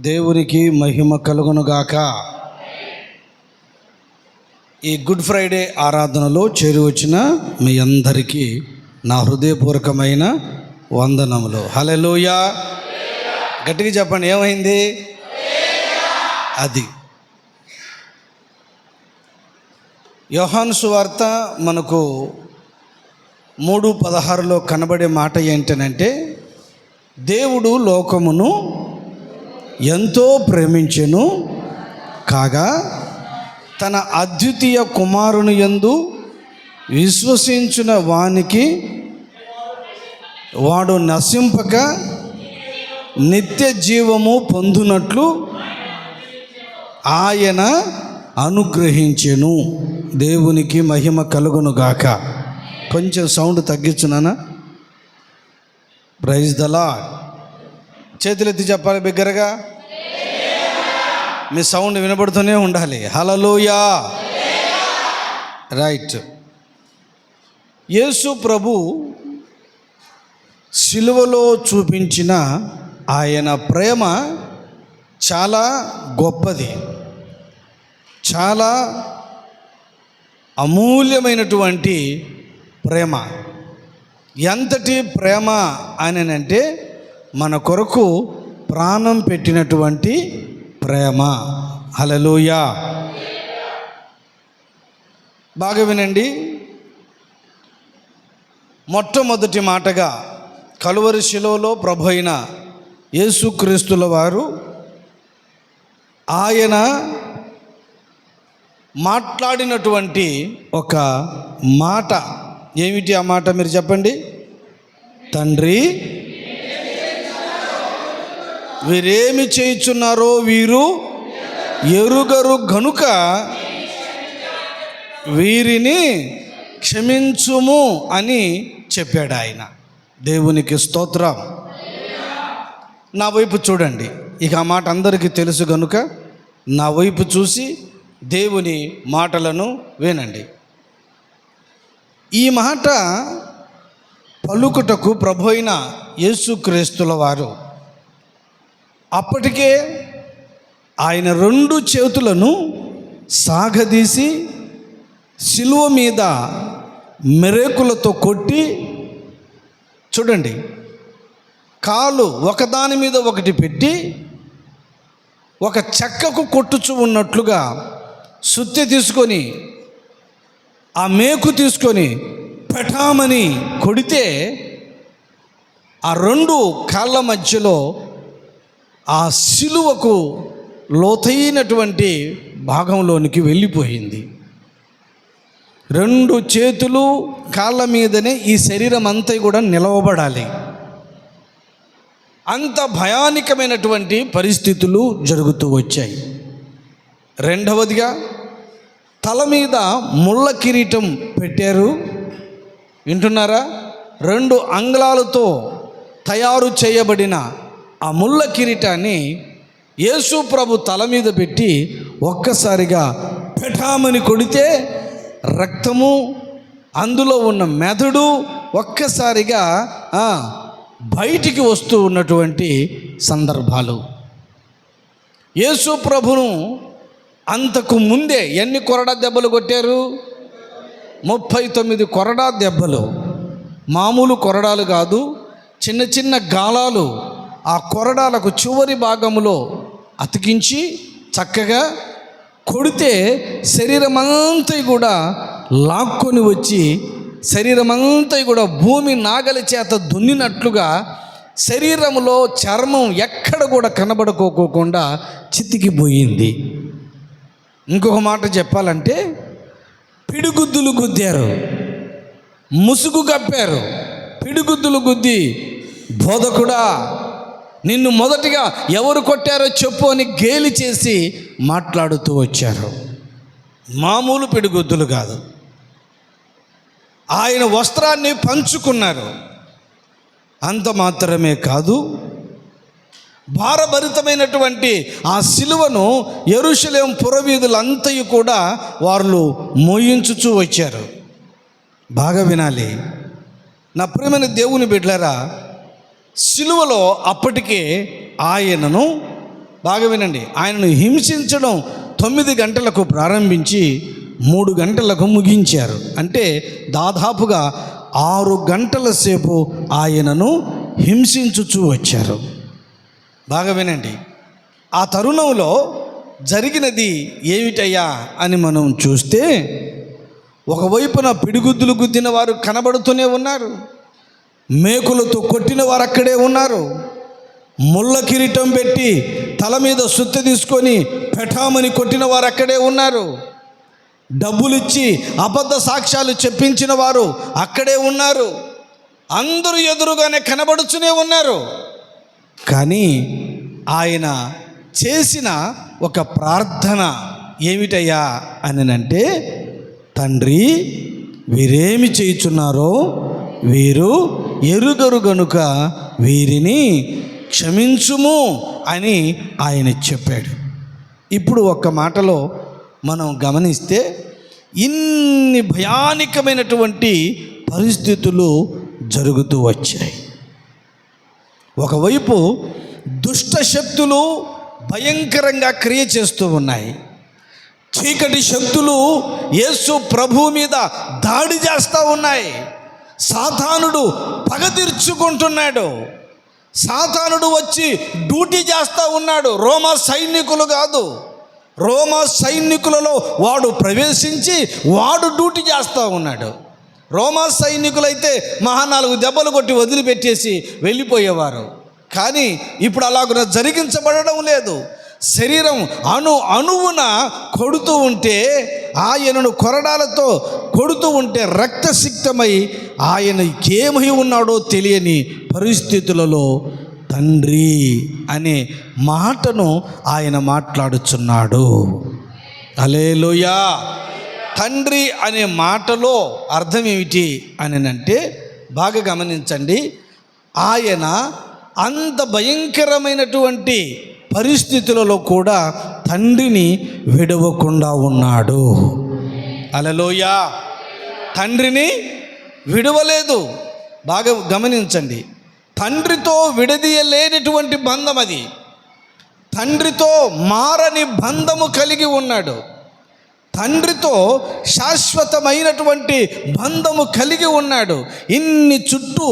దేవునికి మహిమ కలుగునుగాక. ఈ గుడ్ ఫ్రైడే ఆరాధనలో చేరి వచ్చిన మీ అందరికీ నా హృదయపూర్వకమైన వందనములు. హల్లెలూయా. గట్టిగా చెప్పండి, ఏమైంది? అది యోహాను సువార్త మనకు 3:16 కనబడే మాట ఏంటనంటే, దేవుడు లోకమును ఎంతో ప్రేమించెను కాగా తన అద్వితీయ కుమారుని యందు విశ్వసించిన వానికి వాడు నశింపక నిత్య జీవము పొందునట్లు ఆయన అనుగ్రహించెను. దేవునికి మహిమ కలుగునుగాక. కొంచెం సౌండ్ తగ్గించున్నానా? Praise the Lord. చేతులెత్తి చెప్పాలి బిగ్గరగా. మీ సౌండ్ వినబడుతూనే ఉండాలి. హల్లెలూయా. రైట్. యేసు ప్రభు సిలువలో చూపించిన ఆయన ప్రేమ చాలా గొప్పది, చాలా అమూల్యమైనటువంటి ప్రేమ. ఎంతటి ప్రేమ అనంటే మన కొరకు ప్రాణం పెట్టినటువంటి ప్రేమ. హల్లెలూయా. బాగా వినండి. మొట్టమొదటి మాటగా కలువరి శిలువలో ప్రభు అయిన యేసుక్రీస్తుల వారు ఆయన మాట్లాడినటువంటి ఒక మాట ఏమిటి? ఆ మాట మీరు చెప్పండి. తండ్రి, వీరేమి చేయుచున్నారో వీరు ఎరుగరు గనుక వీరిని క్షమించుము అని చెప్పాడు ఆయన. దేవునికి స్తోత్రం. నా వైపు చూడండి. ఇక ఆ మాట అందరికీ తెలుసు గనుక నా వైపు చూసి దేవుని మాటలను వినండి. ఈ మాట పలుకుటకు ప్రభు అయిన యేసుక్రీస్తుల వారు అప్పటికే ఆయన 2 చేతులను సాగదీసి సిలువ మీద మెరేకులతో కొట్టి, చూడండి, కాలు ఒకదాని మీద ఒకటి పెట్టి ఒక చెక్కకు కొట్టుచు ఉన్నట్లుగా సుత్తి తీసుకొని ఆ మేకు తీసుకొని పెటామని కొడితే ఆ 2 కాళ్ళ మధ్యలో ఆ సిలువకు లోతైనటువంటి భాగంలోనికి వెళ్ళిపోయింది. 2 చేతులు కాళ్ళ మీదనే ఈ శరీరం అంతా కూడా నిలవబడాలి. అంత భయానకమైనటువంటి పరిస్థితులు జరుగుతూ వచ్చాయి. రెండవదిగా తల మీద ముళ్ళ కిరీటం పెట్టారు. వింటున్నారా? 2 అంగుళాలతో తయారు చేయబడిన ఆ ముళ్ళ కిరీటాన్ని యేసు ప్రభు తల మీద పెట్టి ఒక్కసారిగా పెటామని కొడితే రక్తము, అందులో ఉన్న మెదడు ఒక్కసారిగా బయటికి వస్తూ ఉన్నటువంటి సందర్భాలు. యేసు ప్రభును అంతకు ముందే ఎన్ని కొరడా దెబ్బలు కొట్టారు? 39 కొరడా దెబ్బలు. మామూలు కొరడాలు కాదు, చిన్న చిన్న గాలాలు ఆ కొరడాలకు చివరి భాగంలో అతికించి చక్కగా కొడితే శరీరమంతా కూడా లాక్కొని వచ్చి శరీరమంతా కూడా భూమి నాగలి చేత దున్నినట్లుగా శరీరంలో చర్మం ఎక్కడ కూడా కనబడుకోకుండా చితికిపోయింది. ఇంకొక మాట చెప్పాలంటే, పిడిగుద్దులు గుద్దారు, ముసుగు కప్పారు. పిడిగుద్దులు గుద్ది, బోధకుడా నిన్ను మొదటిగా ఎవరు కొట్టారో చెప్పు అని గేలి చేసి మాట్లాడుతూ వచ్చారు. మామూలు పిడిగుద్దులు కాదు. ఆయన వస్త్రాన్ని పంచుకున్నారు. అంత మాత్రమే కాదు, భారభరితమైనటువంటి ఆ సిలువను యెరూషలేము పురవీధులంతయు కూడా వాళ్ళు మోయించుచూ వచ్చారు. బాగా వినాలి నా ప్రియమైన దేవుని బిడ్డలారా. సిలువలో అప్పటికే ఆయనను బాగా వినండి, ఆయనను హింసించడం 9 గంటలకు ప్రారంభించి 3 గంటలకు ముగించారు. అంటే దాదాపుగా 6 గంటల సేపు ఆయనను హింసించుచూ వచ్చారు. బాగా వినండి, ఆ తరుణంలో జరిగినది ఏమిటయ్యా అని మనం చూస్తే, ఒకవైపున పిడిగుద్దులు గుద్దిన వారు కనబడుతూనే ఉన్నారు, మేకులతో కొట్టిన వారు అక్కడే ఉన్నారు, ముళ్ళ కిరీటం పెట్టి తల మీద సుత్తి తీసుకొని పెఠామని కొట్టిన వారు అక్కడే ఉన్నారు, డబ్బులిచ్చి అబద్ధ సాక్ష్యాలు చెప్పించిన వారు అక్కడే ఉన్నారు, అందరూ ఎదురుగానే కనబడుతూనే ఉన్నారు. కానీ ఆయన చేసిన ఒక ప్రార్థన ఏమిటయ్యా అని అంటే, తండ్రి, వీరేమి చేయుచున్నారో వీరు ఎరుగరు గనుక వీరిని క్షమించుము అని ఆయన చెప్పాడు. ఇప్పుడు ఒక్క మాటలో మనం గమనిస్తే, ఇన్ని భయానకమైనటువంటి పరిస్థితులు జరుగుతూ వచ్చాయి. ఒకవైపు దుష్ట శక్తులు భయంకరంగా క్రియ చేస్తూ ఉన్నాయి. చీకటి శక్తులు యేసు ప్రభువు మీద దాడి చేస్తూ ఉన్నాయి. సాతానుడు పగ తీర్చుకుంటున్నాడు. సాతానుడు వచ్చి డ్యూటీ చేస్తూ ఉన్నాడు. రోమా సైనికులు కాదు, రోమా సైనికులలో వాడు ప్రవేశించి వాడు డ్యూటీ చేస్తూ ఉన్నాడు. రోమా సైనికులైతే 4 దెబ్బలు కొట్టి వదిలిపెట్టేసి వెళ్ళిపోయేవారు. కానీ ఇప్పుడు అలాగ జరిగించబడడం లేదు. శరీరం అణువున కొడుతూ ఉంటే, ఆయనను కొరడాలతో కొడుతూ ఉంటే రక్తసిక్తమై ఆయన ఏమై ఉన్నాడో తెలియని పరిస్థితులలో తండ్రి అనే మాటను ఆయన మాట్లాడుచున్నాడు. హల్లెలూయా. తండ్రి అనే మాటలో అర్థం ఏమిటి అని అంటే, బాగా గమనించండి, ఆయన అంత భయంకరమైనటువంటి పరిస్థితులలో కూడా తండ్రిని విడవకుండా ఉన్నాడు. హల్లెలూయా. తండ్రిని విడవలేదు. బాగా గమనించండి, తండ్రితో విడదీయలేనటువంటి బంధం అది. తండ్రితో మారని బంధము కలిగి ఉన్నాడు. తండ్రితో శాశ్వతమైనటువంటి బంధము కలిగి ఉన్నాడు. ఇన్ని చుట్టూ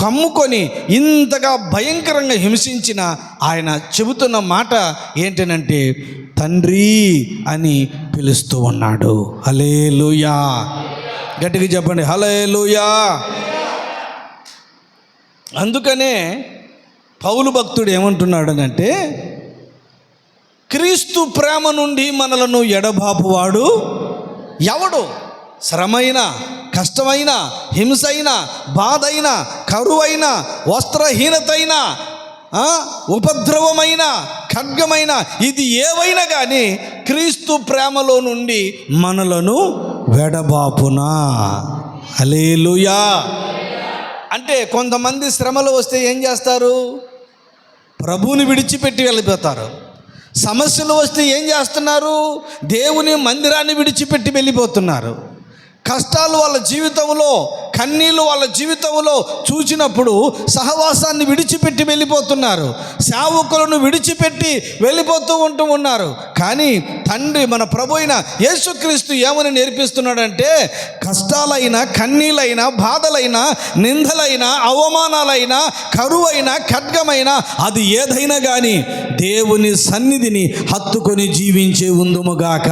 కమ్ముకొని ఇంతగా భయంకరంగా హింసించిన ఆయన చెబుతున్న మాట ఏంటనంటే, తండ్రి అని పిలుస్తూ ఉన్నాడు. హల్లెలూయా. గట్టిగా చెప్పండి, హల్లెలూయా. అందుకనే పౌలు భక్తుడు ఏమంటున్నాడనంటే, క్రీస్తు ప్రేమ నుండి మనలను ఎడబాపువాడు ఎవడు? శ్రమైన, కష్టమైన, హింసైన, బాధైన, కరువైన, వస్త్రహీనతైన, ఉపద్రవమైన, ఖడ్గమైన, ఇది ఏవైనా కానీ క్రీస్తు ప్రేమలో నుండి మనలను వెడబాపునా. హల్లెలూయా. అంటే కొంతమంది శ్రమలు వస్తే ఏం చేస్తారు? ప్రభువుని విడిచిపెట్టి వెళ్ళిపోతారు. సమస్యలు వస్తే ఏం చేస్తున్నారు? దేవుని మందిరాన్ని విడిచిపెట్టి వెళ్ళిపోతున్నారు. కష్టాలు వాళ్ళ జీవితంలో, కన్నీళ్ళు వాళ్ళ జీవితంలో చూసినప్పుడు సహవాసాన్ని విడిచిపెట్టి వెళ్ళిపోతున్నారు. సేవకులను విడిచిపెట్టి వెళ్ళిపోతూ ఉన్నారు. కానీ తండ్రి, మన ప్రభు అయిన యేసుక్రీస్తు ఏమని నేర్పిస్తున్నాడంటే, కష్టాలైన, కన్నీళ్ళైనా, బాధలైనా, నిందలైనా, అవమానాలైనా, కరువైనా, ఖడ్గమైనా, అది ఏదైనా కానీ దేవుని సన్నిధిని హత్తుకొని జీవించే ఉందుముగాక.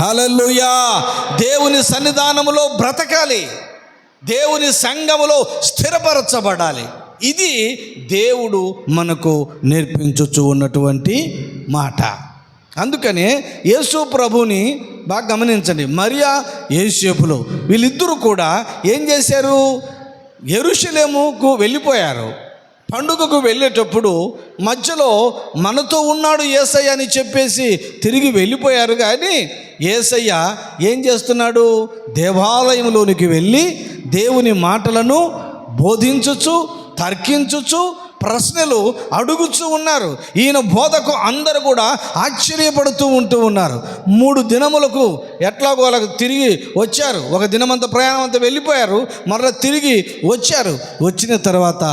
హల్లెలూయా. దేవుని సన్నిధానములో బ్రతకాలి, దేవుని సంఘములో స్థిరపరచబడాలి. ఇది దేవుడు మనకు నేర్పించుచు ఉన్నటువంటి మాట. అందుకనే యేసు ప్రభుని బాగా గమనించండి. మరియా, యోసేపులు వీళ్ళిద్దరూ కూడా ఏం చేశారు? యెరూషలేముకు వెళ్ళిపోయారు. పండుగకు వెళ్ళేటప్పుడు మధ్యలో మనతో ఉన్నాడు యేసయ్య అని చెప్పేసి తిరిగి వెళ్ళిపోయారు. కానీ యేసయ్య ఏం చేస్తున్నాడు? దేవాలయంలోనికి వెళ్ళి దేవుని మాటలను బోధించుచు, తర్కించుచు, ప్రశ్నలు అడుగుచూ ఉన్నారు. ఈయన బోధకు అందరూ కూడా ఆశ్చర్యపడుతూ ఉన్నారు. 3 దినములకు ఎట్లాగో వాళ్ళకు తిరిగి వచ్చారు. ఒక దినమంతా ప్రయాణం అంతా వెళ్ళిపోయారు, మరలా తిరిగి వచ్చారు. వచ్చిన తర్వాత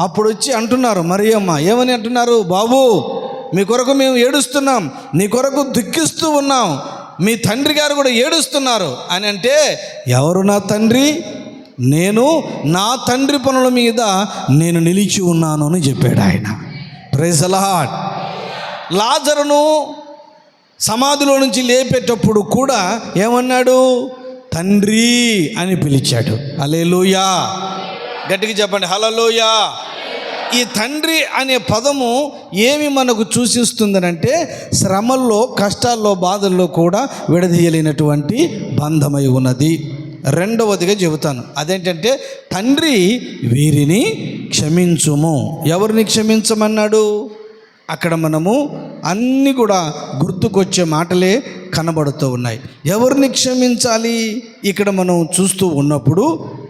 అప్పుడు వచ్చి అంటున్నారు, మరియమ్మ ఏమని అంటున్నారు? బాబు, మీ కొరకు మేము ఏడుస్తున్నాం, నీ కొరకు దుఃఖిస్తూ ఉన్నాం, మీ తండ్రి గారు కూడా ఏడుస్తున్నారు అని అంటే, ఎవరు నా తండ్రి? నేను నా తండ్రి పనుల మీద నేను నిలిచి ఉన్నాను అని చెప్పాడు ఆయన. Praise the lord. లాజరును సమాధిలో నుంచి లేపేటప్పుడు కూడా ఏమన్నాడు? తండ్రి అని పిలిచాడు. హల్లెలూయా, గట్టిగా చెప్పండి హల్లెలూయా. ఈ తండ్రి అనే పదము ఏమి మనకు సూచిస్తుందనంటే, శ్రమల్లో, కష్టాల్లో, బాధల్లో కూడా విడదీయలేనటువంటి బంధమై ఉన్నది. రెండవదిగా చెబుతాను, అదేంటంటే తండ్రి వీరిని క్షమించుము. ఎవరిని క్షమించమన్నాడు? అక్కడ మనము అన్నీ కూడా గుర్తుకొచ్చే మాటలే కనబడుతూ ఉన్నాయి. ఎవరిని క్షమించాలి ఇక్కడ మనం చూస్తూ ఉన్నప్పుడు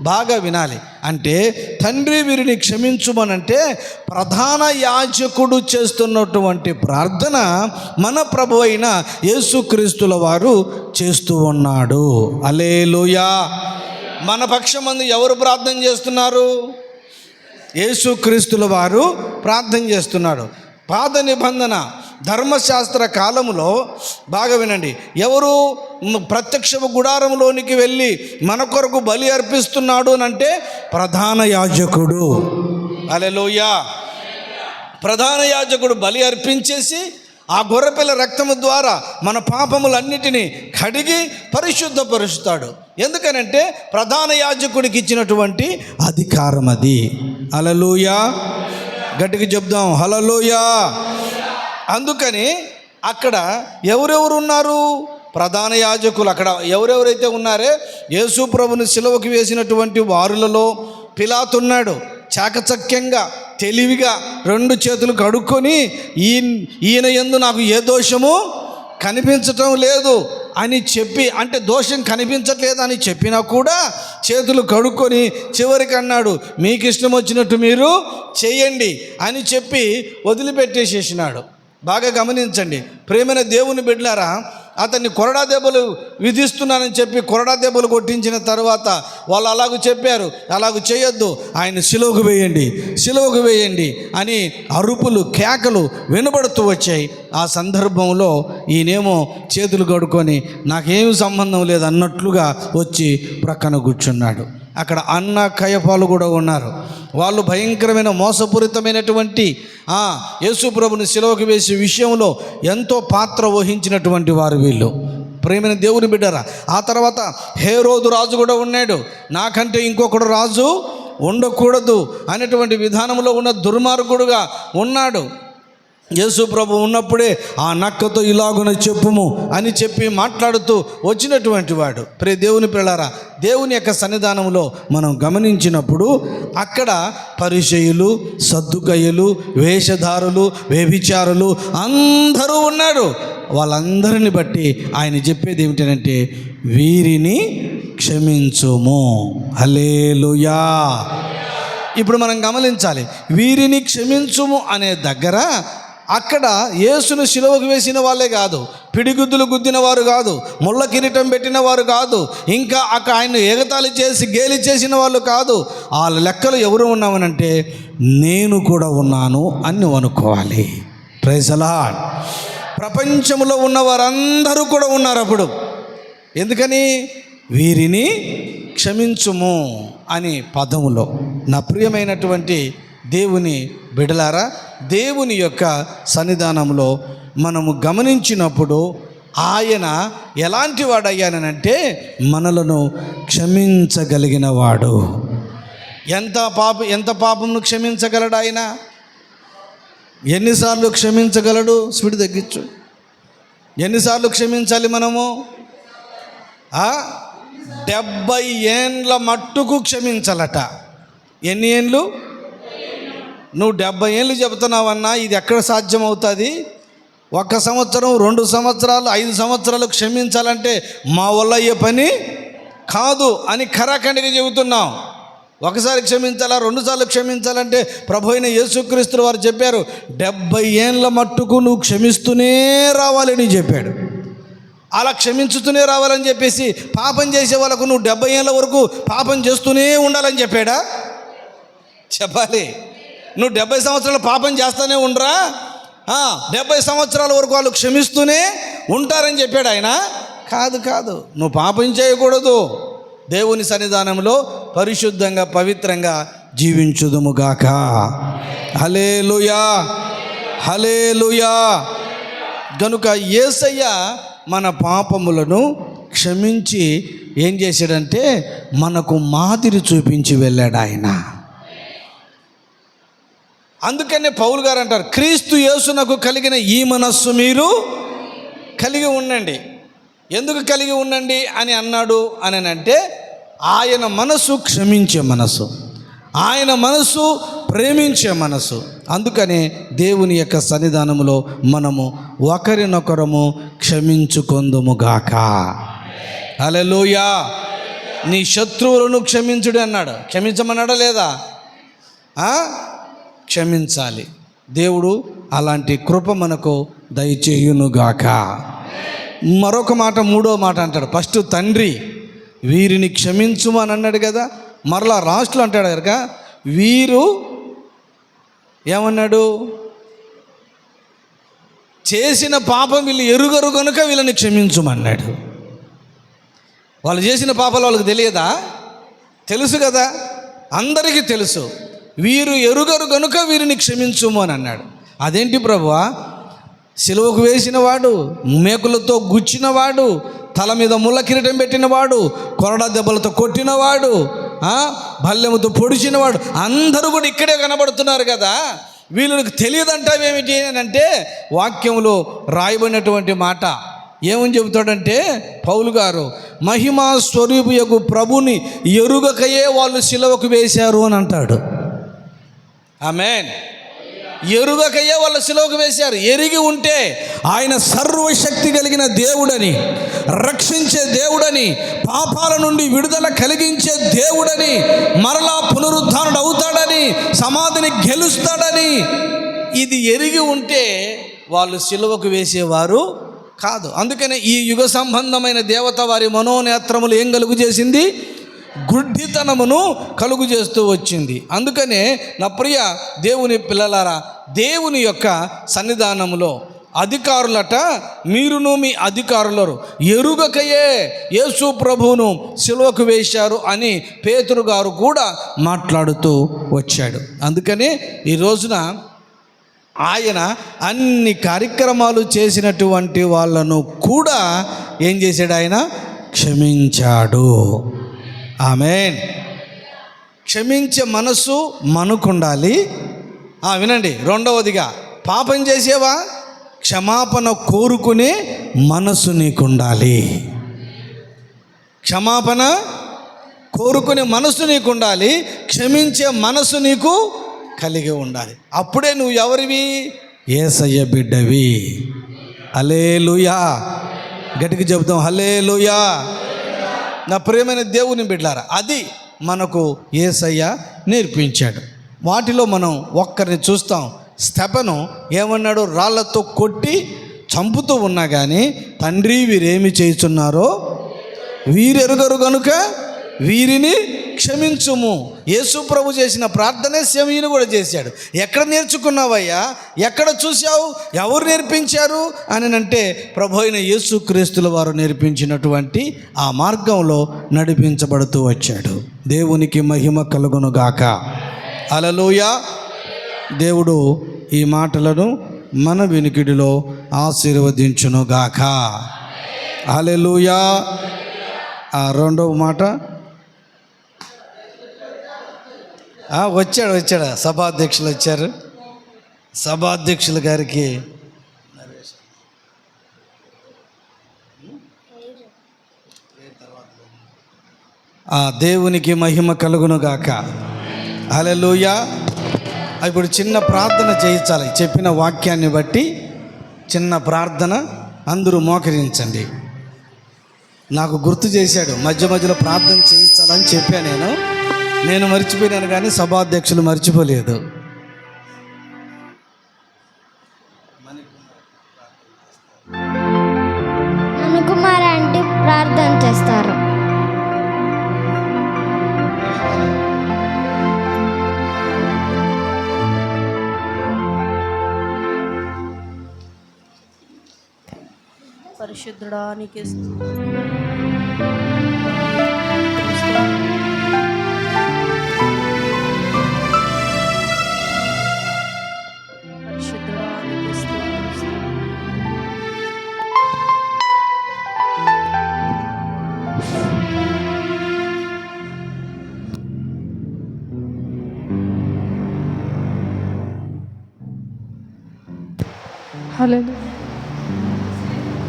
బాగా వినాలి. అంటే తండ్రి వీరిని క్షమించుమనంటే ప్రధాన యాజకుడు చేస్తున్నటువంటి ప్రార్థన మన ప్రభు అయిన యేసుక్రీస్తుల వారు చేస్తూ ఉన్నాడు. హల్లెలూయా. మన పక్షమందు ఎవరు ప్రార్థన చేస్తున్నారు? యేసుక్రీస్తుల వారు ప్రార్థన చేస్తున్నాడు. పాత నిబంధన ధర్మశాస్త్ర కాలములో బాగా వినండి, ఎవరు ప్రత్యక్ష గుడారంలోనికి వెళ్ళి మన కొరకు బలి అర్పిస్తున్నాడు అంటే ప్రధాన యాజకుడు. హల్లెలూయా. ప్రధాన యాజకుడు బలి అర్పించేసి ఆ గొర్రెపిల్ల రక్తము ద్వారా మన పాపములన్నిటినీ కడిగి పరిశుద్ధపరుస్తాడు. ఎందుకనంటే ప్రధాన యాజకుడికి ఇచ్చినటువంటి అధికారం అది. హల్లెలూయా, గట్టిగా చెప్దాం హల్లెలూయా. అందుకని అక్కడ ఎవరెవరు ఉన్నారు? ప్రధాన యాజకులు. అక్కడ ఎవరెవరైతే ఉన్నారే, యేసు ప్రభుని సిలువకు వేసినటువంటి వారులలో పిలాతు ఉన్నాడు. చాకచక్యంగా తెలివిగా 2 చేతులు కడుక్కొని ఈయన యందు నాకు ఏ దోషము కనిపించటం లేదు అని చెప్పి, అంటే దోషం కనిపించట్లేదు అని చెప్పినా కూడా చేతులు కడుక్కొని చివరికి అన్నాడు, మీకు ఇష్టం వచ్చినట్టు మీరు చేయండి అని చెప్పి వదిలిపెట్టేసేసినాడు. బాగా గమనించండి ప్రియమైన దేవుని బిడ్డలారా, అతన్ని కొరడా దెబ్బలు విధిస్తున్నానని చెప్పి కొరడా దెబ్బలు కొట్టించిన తర్వాత వాళ్ళు అలాగూ చెప్పారు, అలాగూ చేయొద్దు, ఆయన సిలువకు వేయండి, సిలువకు వేయండి అని అరుపులు, కేకలు వినబడుతూ వచ్చాయి. ఆ సందర్భంలో ఈయనేమో చేతులు కడుక్కొని నాకేమి సంబంధం లేదు అన్నట్లుగా వచ్చి ప్రక్కన కూర్చున్నాడు. అక్కడ అన్న కయపాలు కూడా ఉన్నారు. వాళ్ళు భయంకరమైన మోసపూరితమైనటువంటి యేసు ప్రభుని సిలువకు వేసే విషయంలో ఎంతో పాత్ర వహించినటువంటి వారు వీళ్ళు. ప్రేమైన దేవుని బిడ్డరా, ఆ తర్వాత హేరోదు రాజు కూడా ఉన్నాడు. నాకంటే ఇంకొకడు రాజు ఉండకూడదు అనేటువంటి విధానంలో ఉన్న దుర్మార్గుడుగా ఉన్నాడు. యేసు ప్రభు ఉన్నప్పుడే ఆ నక్కతో ఇలాగున చెప్పుము అని చెప్పి మాట్లాడుతూ వచ్చినటువంటి వాడు. ప్రియ దేవుని పిల్లారా, దేవుని యొక్క సన్నిధానంలో మనం గమనించినప్పుడు అక్కడ పరిసయ్యులు, సద్దుకయ్యులు, వేషధారులు, వ్యభిచారులు అందరూ ఉన్నారు. వాళ్ళందరిని బట్టి ఆయన చెప్పేది ఏమిటంటే వీరిని క్షమించుము. హల్లెలూయా. ఇప్పుడు మనం గమనించాలి, వీరిని క్షమించుము అనే దగ్గర అక్కడ యేసును సిలువకు వేసిన వాళ్ళే కాదు, పిడిగుద్దులు గుద్దిన వారు కాదు, ముళ్ళ కిరీటం పెట్టిన వారు కాదు, ఇంకా అక్కడ ఆయన ఎగతాళి చేసి గేలి చేసిన వాళ్ళు కాదు. ఆ లెక్కలు ఎవరు ఉన్నామనంటే నేను కూడా ఉన్నాను అని నువ్వు అనుకోవాలి. Praise the lord. ప్రపంచంలో ఉన్న వారందరూ కూడా ఉన్నారు అప్పుడు. ఎందుకని? వీరిని క్షమించుము అని పదములో. నా ప్రియమైనటువంటి దేవుని బిడలారా, దేవుని యొక్క సన్నిధానంలో మనము గమనించినప్పుడు ఆయన ఎలాంటి వాడయ్యానంటే మనలను క్షమించగలిగిన వాడు. ఎంత పాపమును క్షమించగలడు ఆయన? ఎన్నిసార్లు క్షమించగలడు? స్పీడ్ తగ్గించు. ఎన్నిసార్లు క్షమించాలి మనము? 70 ఏండ్ల మట్టుకు క్షమించాలట. ఎన్ని ఏండ్లు? నువ్వు 70 ఏళ్ళు చెబుతున్నావన్నా ఇది ఎక్కడ సాధ్యం అవుతుంది? 1 సంవత్సరం, 2 సంవత్సరాలు, 5 సంవత్సరాలు క్షమించాలంటే మా వల్ల అయ్యే పని కాదు అని ఖరాఖండిగా చెబుతున్నాం. ఒకసారి క్షమించాలా, 2 సార్లు క్షమించాలంటే ప్రభు అయిన యేసుక్రీస్తు వారు చెప్పారు 70 ఏండ్ల మట్టుకు నువ్వు క్షమిస్తూనే రావాలని చెప్పాడు. అలా క్షమించుతూనే రావాలని చెప్పేసి పాపం చేసే వాళ్ళకు నువ్వు 70 ఏళ్ళ వరకు పాపం చేస్తూనే ఉండాలని చెప్పాడా? చెప్పాలి. నువ్వు 70 సంవత్సరాలు పాపం చేస్తూనే ఉండరా? 70 సంవత్సరాల వరకు వాళ్ళు క్షమిస్తూనే ఉంటారని చెప్పాడు ఆయన. కాదు, నువ్వు పాపం చేయకూడదు, దేవుని సన్నిధానంలో పరిశుద్ధంగా పవిత్రంగా జీవించుదుముగాక. హల్లెలూయా, హల్లెలూయా. గనుక యేసయ్య మన పాపములను క్షమించి ఏం చేశాడంటే మనకు మాదిరి చూపించి వెళ్ళాడు ఆయన. అందుకనే పౌలు గారు అంటారు, క్రీస్తు యేసునకు కలిగిన ఈ మనస్సు మీరు కలిగి ఉండండి. ఎందుకు కలిగి ఉండండి అని అన్నాడు అని అంటే, ఆయన మనసు క్షమించే మనసు, ఆయన మనసు ప్రేమించే మనసు. అందుకనే దేవుని యొక్క సన్నిధానములో మనము ఒకరినొకరము క్షమించుకొందుముగాక. హల్లెలూయా. నీ శత్రువులను క్షమించుడు అన్నాడు. క్షమించమన్నాడా లేదా? క్షమించాలి. దేవుడు అలాంటి కృప మనకు దయచేయునుగాక. మరొక మాట, మూడో మాట అంటాడు. ఫస్ట్ తండ్రి వీరిని క్షమించుము అని అన్నాడు కదా. మరలా రాష్ట్రం అంటాడు కనుక వీరు ఏమన్నాడు, చేసిన పాపం వీళ్ళు ఎరుగరు కనుక వీళ్ళని క్షమించుమన్నాడు. వాళ్ళు చేసిన పాపాలు వాళ్ళకి తెలియదా? తెలుసు కదా, అందరికీ తెలుసు. వీరు ఎరుగరు కనుక వీరిని క్షమించుము అని అన్నాడు. అదేంటి ప్రభువా, సిలువకు వేసినవాడు, మేకులతో గుచ్చినవాడు, తల మీద ముళ్ళ కిరీటం పెట్టినవాడు, కొరడా దెబ్బలతో కొట్టినవాడు, భల్లెముతో పొడిచినవాడు, అందరూ కూడా ఇక్కడే కనబడుతున్నారు కదా, వీళ్ళకి తెలియదంటావేమిటి అని అంటే వాక్యంలో రాయబడినటువంటి మాట ఏమని చెబుతాడంటే పౌలు గారు, మహిమా స్వరూపియకు ప్రభుని ఎరుగకయే వాళ్ళు సిలువకు వేశారు అని అంటాడు. ఆమేన్. ఎరుగకయ్యే వాళ్ళ సిలువకు వేశారు. ఎరిగి ఉంటే ఆయన సర్వశక్తి కలిగిన దేవుడని, రక్షించే దేవుడని, పాపాల నుండి విడుదల కలిగించే దేవుడని, మరలా పునరుద్ధానుడు అవుతాడని, సమాధిని గెలుస్తాడని ఇది ఎరిగి ఉంటే వాళ్ళు సిలువకు వేసేవారు కాదు. అందుకనే ఈ యుగ సంబంధమైన దేవత వారి మనోనేత్రములు ఏం కలుగు చేసింది? గుడ్డితనమును కలుగు చేస్తూ వచ్చింది. అందుకనే నా ప్రియ దేవుని పిల్లలారా, దేవుని యొక్క సన్నిధానములో అధికారులట, మీరును మీ అధికారులరు ఎరుగకయే యేసు ప్రభువును సిలువకు వేశారు అని పేతురు గారు కూడా మాట్లాడుతూ వచ్చాడు. అందుకనే ఈ రోజున ఆయన అన్ని కార్యక్రమాలు చేసినటువంటి వాళ్ళను కూడా ఏం చేశాడు? ఆయన క్షమించాడు. ఆమేన్. క్షమించే మనసు మనకుండాలి. వినండి, రెండవదిగా పాపం చేసేవా, క్షమాపణ కోరుకునే మనసు నీకుండాలి. క్షమాపణ కోరుకునే మనసు నీకుండాలి, క్షమించే మనసు నీకు కలిగి ఉండాలి. అప్పుడే నువ్వు ఎవరివి? యేసయ్య బిడ్డవి. హల్లెలూయా. గట్టిగా చెబుతాం, హల్లెలూయా. నా ప్రియమైన దేవుని బిడ్డలారా, అది మనకు యేసయ్య నేర్పించాడు. వాటిలో మనం ఒక్కరిని చూస్తాం. స్తెఫను ఏమన్నాడు? రాళ్లతో కొట్టి చంపుతూ ఉన్నా కానీ, తండ్రి వీరేమి చేస్తున్నారో వీరెరుగరు కనుక వీరిని క్షమించుము. యేసు ప్రభు చేసిన ప్రార్థనే ఈయన కూడా చేశాడు. ఎక్కడ నేర్చుకున్నావయ్యా, ఎక్కడ చూసావు, ఎవరు నేర్పించారు అని అంటే ప్రభు అయిన యేసు క్రీస్తుల వారు నేర్పించినటువంటి ఆ మార్గంలో నడిపించబడుతూ వచ్చాడు. దేవునికి మహిమ కలుగునుగాక. హల్లెలూయా. దేవుడు ఈ మాటలను మన వినికిడిలో ఆశీర్వదించునుగాక. హల్లెలూయా. రెండవ మాట, వచ్చాడు సభాధ్యక్షులు వచ్చారు. సభాధ్యక్షుల గారికి దేవునికి మహిమ కలుగునుగాక. హల్లెలూయా. ఇప్పుడు చిన్న ప్రార్థన చేయించాలి. చెప్పిన వాక్యాన్ని బట్టి చిన్న ప్రార్థన, అందరూ మోకరించండి. నాకు గుర్తు చేశాడు, మధ్య మధ్యలో ప్రార్థన చేయించాలని చెప్పాను. నేను మర్చిపోయినాను కానీ సభాధ్యక్షులు మర్చిపోలేదు. అనుకుమార్ అంటే ప్రార్థన చేస్తారు. పరిశుద్ధుడా నీకే పరిశుద్ధుడా నీకే స్తోత్రం.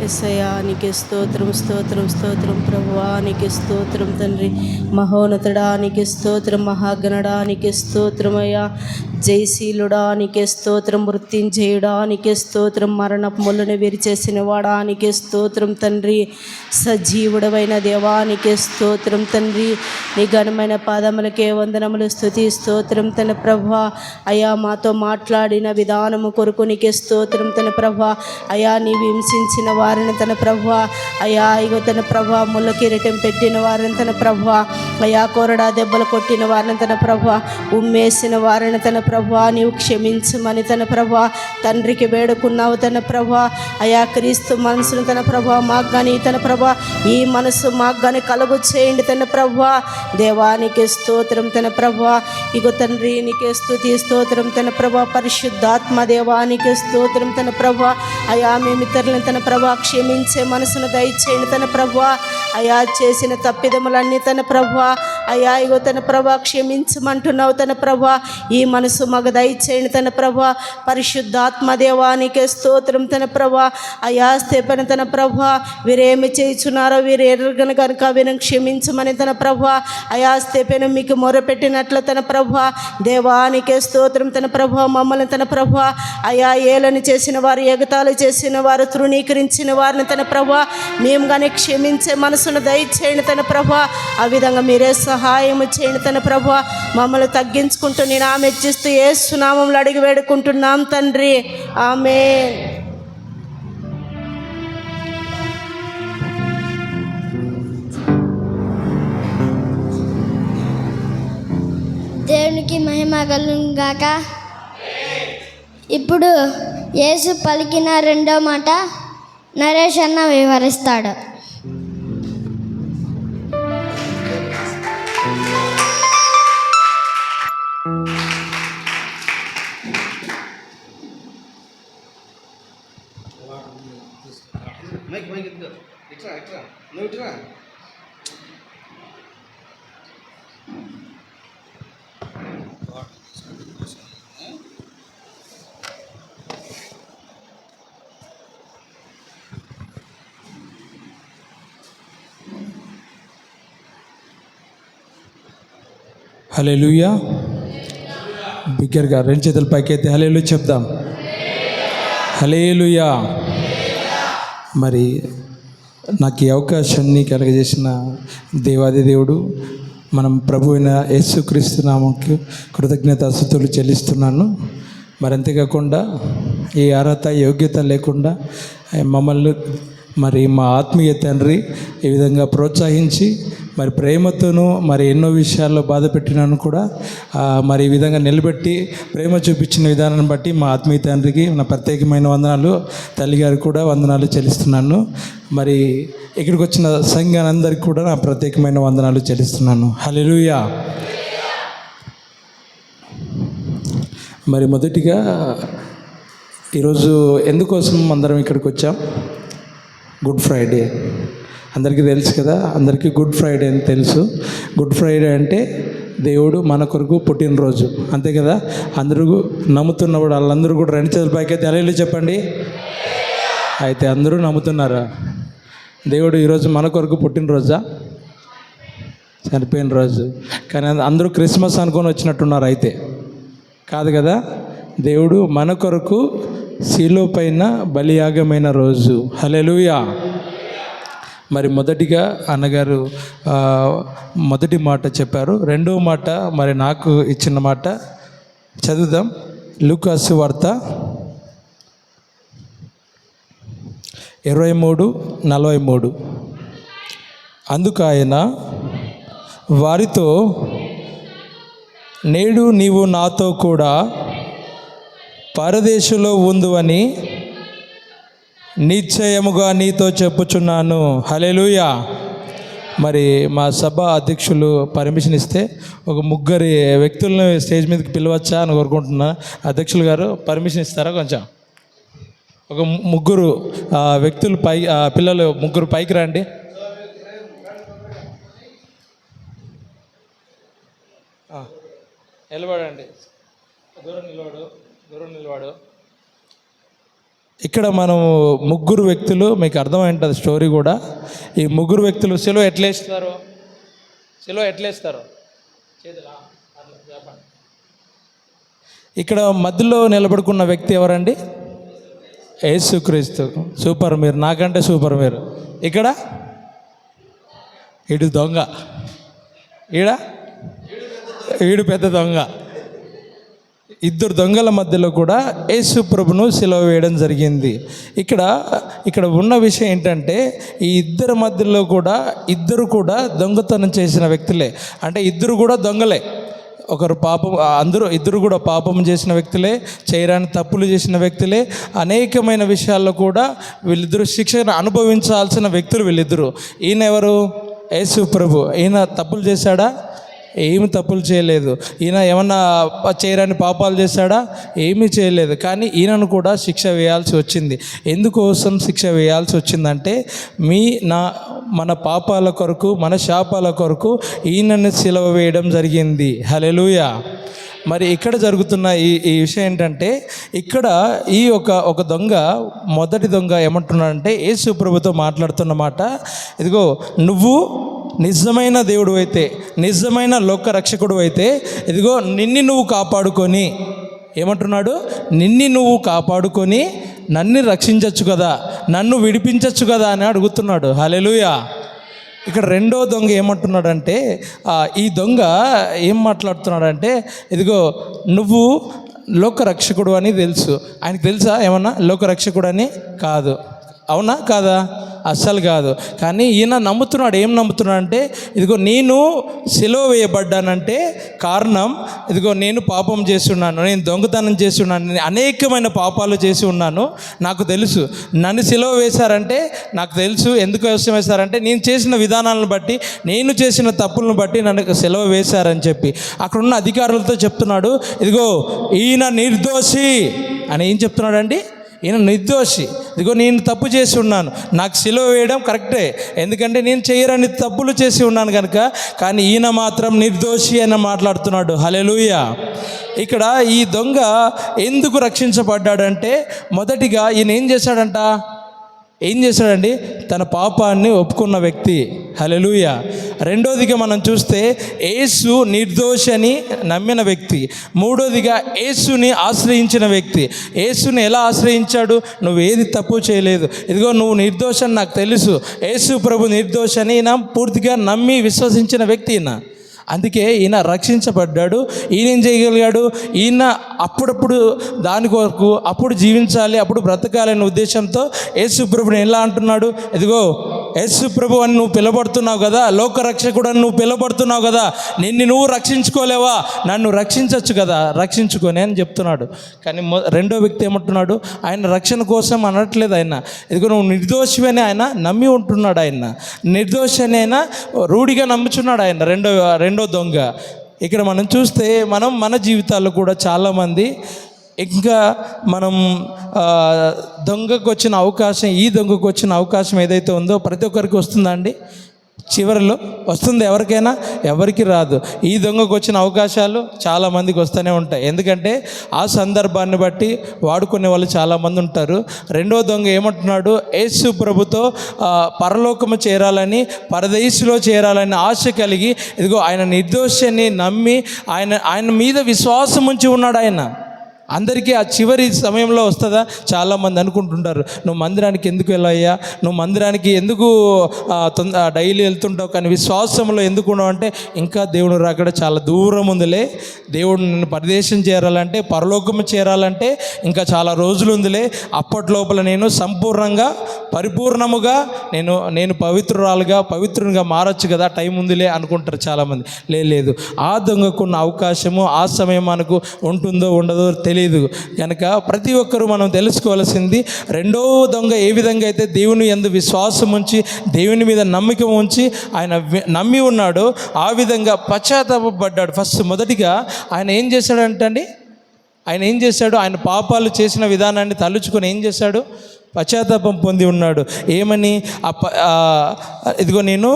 యేసయ్యా నీకే స్తోత్రం స్తోత్రం స్తోత్రం ప్రభువా నీకే స్తోత్రం తండ్రి. మహోన్నతుడా నీకే స్తోత్రం, మహాగణుడా నీకే స్తోత్రమయ్యా, జయశీలుడా నీకే స్తోత్రం, మృత్యుంజయుడా నీకే స్తోత్రం, మరణపు ముళ్ళను విరిచేసిన వాడా నీకే స్తోత్రం తండ్రి. సజీవుడవైన దేవా నీకే స్తోత్రం తండ్రి. నీ ఘనమైన పాదములకే వందనములు, స్తుతి స్తోత్రం తన ప్రభువా. అయా మాతో మాట్లాడిన విధానము కొరకు నీకే స్తోత్రం తన ప్రభువా. అయా నీవు హింసించిన వారిని తన ప్రభువా, అయా ఇగో తన ప్రభువా, ముళ్ళ కిరీటం పెట్టిన వారిని తన ప్రభువా, అయా కొరడా దెబ్బలు కొట్టిన వారిని తన ప్రభువా, ఉమ్మేసిన వారిని తన ప్రభువా నీవు క్షమించమని తన ప్రభువా తండ్రికి వేడుకున్నావు తన ప్రభువా. అయా క్రీస్తు మనసును తన ప్రభువా మాకు కానీ తన ప్రభువా ఈ మనసు మాకు కానీ కలుగు చేయండి తన ప్రభువా. దేవానికి స్తోత్రం తన ప్రభువా. ఇగో తండ్రి నీకే స్తుతి స్తోత్రం తన ప్రభువా. పరిశుద్ధాత్మ దేవానికి స్తోత్రం తన ప్రభువా. అయా మేమితరులను తన ప్రభువా క్షమించే మనసును దయచేయండి తన ప్రభువా. అయా చేసిన తప్పిదములన్నీ తన ప్రభువా, అయా ఇగో తన ప్రభువా క్షమించమంటున్నావు తన ప్రభువా. ఈ మనసు మగ దయచేయండి తన ప్రభువా. పరిశుద్ధాత్మ దేవానికే స్తోత్రం తన ప్రభువా. అయా స్తెపన తన ప్రభువా వీరేమి చేయుచున్నారో వీరు ఎరగను కనుక వీరిని క్షమించమని తన ప్రభువా. అయా స్తెపన మీకు మొరపెట్టినట్లు తన ప్రభువా దేవానికే స్తోత్రం తన ప్రభువా. మమ్మల్ని తన ప్రభువా అయా ఏలని చేసిన వారు, ఎగతాళి చేసిన వారు, తృణీకరించిన వారిని తన ప్రభువా మేము కానీ క్షమించే మనసును దయచేయండి తన ప్రభువా. ఆ విధంగా మీరే సహాయం చేయండి తన ప్రభువా. మమ్మల్ని తగ్గించుకుంటూ నేను ఆమె ఇచ్చిస్తూ యేసు నామములో అడిగి వేడుకుంటున్నాం తండ్రి, ఆమేన్. దేవునికి మహిమ కలుగును గాక. ఇప్పుడు యేసు పలికిన రెండో మాట నరేష్ అన్న వివరిస్తాడు. హల్లెలూయా. బిగ్గరగా రెండు చేతుల పైకైతే హల్లెలూయా చెప్దాం. హల్లెలూయా. మరి నాకు ఈ అవకాశాన్ని కలగజేసిన దేవాది దేవుడు మనం ప్రభు అయిన యేసుక్రీస్తు నామముకు కృతజ్ఞతాస్తుతులు చెల్లిస్తున్నాను. మరి అంతేకాకుండా ఈ అర్హత యోగ్యత లేకుండా మమ్మల్ని మరి మా ఆత్మీయ తండ్రి ఈ విధంగా ప్రోత్సహించి మరి ప్రేమతోనూ మరి ఎన్నో విషయాల్లో బాధ పెట్టినాను కూడా మరి ఈ విధంగా నిలబెట్టి ప్రేమ చూపించిన విధానాన్ని బట్టి మా ఆత్మీయ తండ్రికి నా ప్రత్యేకమైన వందనాలు, తల్లిగారికి కూడా వందనాలు చెల్లిస్తున్నాను. మరి ఇక్కడికి వచ్చిన సంఘానందరికీ కూడా నా ప్రత్యేకమైన వందనాలు చెల్లిస్తున్నాను. హల్లెలూయా. మరి మొదటిగా ఈరోజు ఎందుకోసం అందరం ఇక్కడికి వచ్చాం? గుడ్ ఫ్రైడే అందరికీ తెలుసు కదా, అందరికీ గుడ్ ఫ్రైడే అని తెలుసు. గుడ్ ఫ్రైడే అంటే దేవుడు మన కొరకు పుట్టినరోజు, అంతే కదా. అందరూ నమ్ముతున్నప్పుడు వాళ్ళందరూ కూడా రెండు చేతుల పైకైతే హల్లెలూయా చెప్పండి. అయితే అందరూ నమ్ముతున్నారా? దేవుడు ఈరోజు మన కొరకు పుట్టినరోజా? చనిపోయిన రోజు. కానీ అందరూ క్రిస్మస్ అనుకొని వచ్చినట్టున్నారు. అయితే కాదు కదా. దేవుడు మన కొరకు శిలువ పైన బలియాగమైన రోజు. హల్లెలూయా. మరి మొదటిగా అన్నగారు మొదటి మాట చెప్పారు. రెండవ మాట మరి నాకు ఇచ్చిన మాట చదువుదాం. లూకాసు వార్త 23:43. అందుకు ఆయన వారితో, నేడు నీవు నాతో కూడా పరదేశంలో ఉందువని నిశ్చయముగా నీతో చెప్పుచున్నాను. హల్లెలూయా. మరి మా సభ అధ్యక్షులు పర్మిషన్ ఇస్తే ఒక ముగ్గురి వ్యక్తులను స్టేజ్ మీదకి పిలవచ్చా అని కోరుకుంటున్నా. అధ్యక్షులు గారు పర్మిషన్ ఇస్తారా? కొంచెం ఒక ముగ్గురు వ్యక్తులు పిల్లలు ముగ్గురు పైకి రండి. నిలబడండి. దూరం నిలబడు. ఇక్కడ మనం ముగ్గురు వ్యక్తులు, మీకు అర్థమైంటుంది స్టోరీ కూడా. ఈ ముగ్గురు వ్యక్తులు సెలవు ఎట్లేస్తారు? ఇక్కడ మధ్యలో నిలబడుకున్న వ్యక్తి ఎవరండి? యేసుక్రీస్తు. సూపర్, మీరు నాకంటే సూపర్ మీరు. ఇక్కడ ఇటు దొంగ, ఈడు పెద్ద దొంగ. ఇద్దరు దొంగల మధ్యలో కూడా యేసు ప్రభును సిలువ వేయడం జరిగింది. ఇక్కడ ఉన్న విషయం ఏంటంటే, ఈ ఇద్దరి మధ్యలో కూడా ఇద్దరు కూడా దొంగతనం చేసిన వ్యక్తులే. అంటే ఇద్దరు కూడా దొంగలే. ఇద్దరు కూడా పాపం చేసిన వ్యక్తులే, చేయరాని తప్పులు చేసిన వ్యక్తులే. అనేకమైన విషయాల్లో కూడా వీళ్ళిద్దరూ శిక్షను అనుభవించాల్సిన వ్యక్తులు వీళ్ళిద్దరూ. ఈయన ఎవరు? యేసు ప్రభు. ఈయన తప్పులు చేశాడా? ఏమి తప్పులు చేయలేదు. ఈయన ఏమన్నా చేయరాని పాపాలు చేశాడా? ఏమీ చేయలేదు. కానీ ఈయనను కూడా శిక్ష వేయాల్సి వచ్చింది. ఎందుకోసం శిక్ష వేయాల్సి వచ్చిందంటే, మన పాపాల కొరకు, మన శాపాల కొరకు ఈయనని సిలువ వేయడం జరిగింది. హల్లెలూయా. మరి ఇక్కడ జరుగుతున్న ఈ విషయం ఏంటంటే, ఇక్కడ ఒక దొంగ, మొదటి దొంగ ఏమంటున్నాడంటే, యేసు ప్రభుతో మాట్లాడుతున్నమాట, ఇదిగో నువ్వు నిజమైన దేవుడు అయితే, నిజమైన లోక రక్షకుడు అయితే, ఇదిగో నిన్ను నువ్వు కాపాడుకొని, ఏమంటున్నాడు? నువ్వు కాపాడుకొని నన్ను రక్షించవచ్చు కదా, నన్ను విడిపించవచ్చు కదా అని అడుగుతున్నాడు. హల్లెలూయా. ఇక్కడ రెండో దొంగ ఏమంటున్నాడంటే, ఈ దొంగ ఏం మాట్లాడుతున్నాడంటే, ఇదిగో నువ్వు లోక రక్షకుడు అని తెలుసు. ఆయనకు తెలుసా ఏమన్నా లోక రక్షకుడు అని? కాదు. అవునా కాదా? అస్సలు కాదు. కానీ ఈయన నమ్ముతున్నాడు. ఏం నమ్ముతున్నాడు అంటే, ఇదిగో నేను సిలువ వేయబడ్డానంటే కారణం, ఇదిగో నేను పాపం చేసి ఉన్నాను, నేను దొంగతనం చేసి ఉన్నాను, నేను అనేకమైన పాపాలు చేసి ఉన్నాను, నాకు తెలుసు. నన్ను సిలువ వేశారంటే నాకు తెలుసు. ఎందుకు వేశారంటే, నేను చేసిన విధానాలను బట్టి, నేను చేసిన తప్పులను బట్టి నన్ను సిలువ వేశారని చెప్పి అక్కడ ఉన్న అధికారులతో చెప్తున్నాడు. ఇదిగో ఈయన నిర్దోషి అని ఏం చెప్తున్నాడండి? ఈయన నిర్దోషి. ఇదిగో నేను తప్పు చేసి ఉన్నాను, నాకు సిలువ వేయడం కరెక్టే, ఎందుకంటే నేను చేయరని తప్పులు చేసి ఉన్నాను కనుక. కానీ ఈయన మాత్రం నిర్దోషి అని మాట్లాడుతున్నాడు. హల్లెలూయా. ఇక్కడ ఈ దొంగ ఎందుకు రక్షించబడ్డాడంటే, మొదటిగా ఈయన ఏం చేశాడండి? తన పాపాన్ని ఒప్పుకున్న వ్యక్తి. హల్లెలూయా. రెండోదిగా మనం చూస్తే యేసు నిర్దోషి అని నమ్మిన వ్యక్తి. మూడోదిగా యేసుని ఆశ్రయించిన వ్యక్తి. యేసుని ఎలా ఆశ్రయించాడు? నువ్వు ఏది తప్పు చేయలేదు, ఇదిగో నువ్వు నిర్దోషి అని నాకు తెలుసు, యేసు ప్రభు నిర్దోషి అని ఈయన పూర్తిగా నమ్మి విశ్వసించిన వ్యక్తి ఈయన. అందుకే ఈయన రక్షించబడ్డాడు. ఈయన ఏం చేయగలిగాడు? ఈయన అప్పుడప్పుడు దాని కొరకు అప్పుడు జీవించాలి, అప్పుడు బ్రతకాలనే ఉద్దేశంతో యేసు ప్రభుని ఎలా అంటున్నాడు? ఇదిగో యేసు ప్రభు అని నువ్వు పిలబడుతున్నావు కదా, లోకరక్షకుడు అని నువ్వు పిలబడుతున్నావు కదా, నువ్వు రక్షించుకోలేవా? నన్ను రక్షించవచ్చు కదా, రక్షించుకొని అని చెప్తున్నాడు. కానీ రెండో వ్యక్తి ఏమంటున్నాడు? ఆయన రక్షణ కోసం అనట్లేదు. ఆయన ఇదిగో నువ్వు నిర్దోషి అని ఆయన నమ్మి ఉంటున్నాడు. ఆయన నిర్దోషి అని ఆయన రూఢిగా నమ్ముచున్నాడు. ఆయన రెండో దొంగ. ఇక్కడ మనం చూస్తే మన జీవితాల్లో కూడా చాలామంది ఇంకా మనం దొంగకు వచ్చిన అవకాశం, ఈ దొంగకు వచ్చిన అవకాశం ఏదైతే ఉందో ప్రతి ఒక్కరికి వస్తుందా అండి? చివరిలో వస్తుంది. ఎవరికైనా? ఎవరికి రాదు. ఈ దొంగకు వచ్చిన అవకాశాలు చాలామందికి వస్తూనే ఉంటాయి. ఎందుకంటే ఆ సందర్భాన్ని బట్టి వాడుకునే వాళ్ళు చాలామంది ఉంటారు. రెండో దొంగ ఏమంటున్నాడు? యేసు ప్రభుతో పరలోకము చేరాలని, పరదేశులో చేరాలని ఆశ కలిగి, ఇదిగో ఆయన నిర్దోషాన్ని నమ్మి ఆయన మీద విశ్వాసం ఉంచి ఉన్నాడు. ఆయన అందరికీ ఆ చివరి సమయంలో వస్తుందా? చాలామంది అనుకుంటుంటారు, నువ్వు మందిరానికి ఎందుకు వెళ్ళాయ్యా, నువ్వు మందిరానికి ఎందుకు డైలీ వెళ్తుంటావు, కానీ విశ్వాసంలో ఎందుకు ఉన్నావు అంటే, ఇంకా దేవుడు రాకడ చాలా దూరం ఉందిలే, దేవుడు నిన్ను పరదేశం చేరాలంటే, పరలోకము చేరాలంటే ఇంకా చాలా రోజులు ఉందిలే, అప్పటి లోపల నేను సంపూర్ణంగా పరిపూర్ణముగా నేను పవిత్రునిగా మారచ్చు కదా, టైం ఉందిలే అనుకుంటారు చాలామంది. లేదు, ఆ దొంగకున్న అవకాశము ఆ సమయం మనకు ఉంటుందో ఉండదో తెలియదు. కనుక ప్రతి ఒక్కరూ మనం తెలుసుకోవాల్సింది, రెండో దొంగ ఏ విధంగా అయితే దేవుని యందు విశ్వాసం ఉంచి దేవుని మీద నమ్మకం ఉంచి ఆయన నమ్మి ఉన్నాడో ఆ విధంగా పశ్చాత్తాపడ్డాడు. ఫస్ట్ మొదటిగా ఆయన ఏం చేశాడంటే ఆయన పాపాలు చేసిన విధానాన్ని తలుచుకొని ఏం చేశాడు? పశ్చాత్తాపం పొంది ఉన్నాడు. ఏమని? ఇదిగో నేను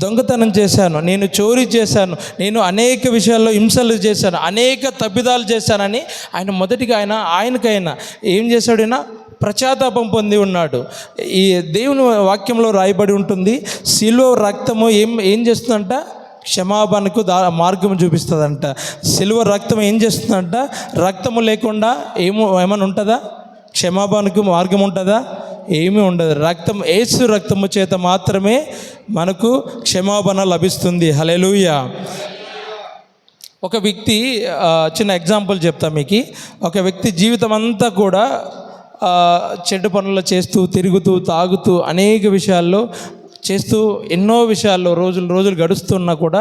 దొంగతనం చేశాను, నేను చోరీ చేశాను, నేను అనేక విషయాల్లో హింసలు చేశాను, అనేక తప్పిదాలు చేశానని ఆయన మొదటిగా ఆయనకైనా ఏం చేశాడు? ఆయన పశ్చాత్తాపం పొంది ఉన్నాడు. ఈ దేవుని వాక్యంలో రాయబడి ఉంటుంది, సిలువ రక్తము ఏం చేస్తుందంట? క్షమాపణకు మార్గం చూపిస్తుందంట. సిలువ రక్తం ఏం చేస్తుందంట? రక్తము లేకుండా ఏమైనా ఉంటుందా? క్షమాపణకు మార్గం ఉంటుందా? ఏమీ ఉండదు. యేసు రక్తము చేత మాత్రమే మనకు క్షమాపణ లభిస్తుంది. హల్లెలూయా. ఒక వ్యక్తి, చిన్న ఎగ్జాంపుల్ చెప్తా మీకు. ఒక వ్యక్తి జీవితం అంతా కూడా చెడ్డ పనులు చేస్తూ తిరుగుతూ తాగుతూ అనేక విషయాల్లో చేస్తూ ఎన్నో విషయాల్లో రోజులు గడుస్తున్నా కూడా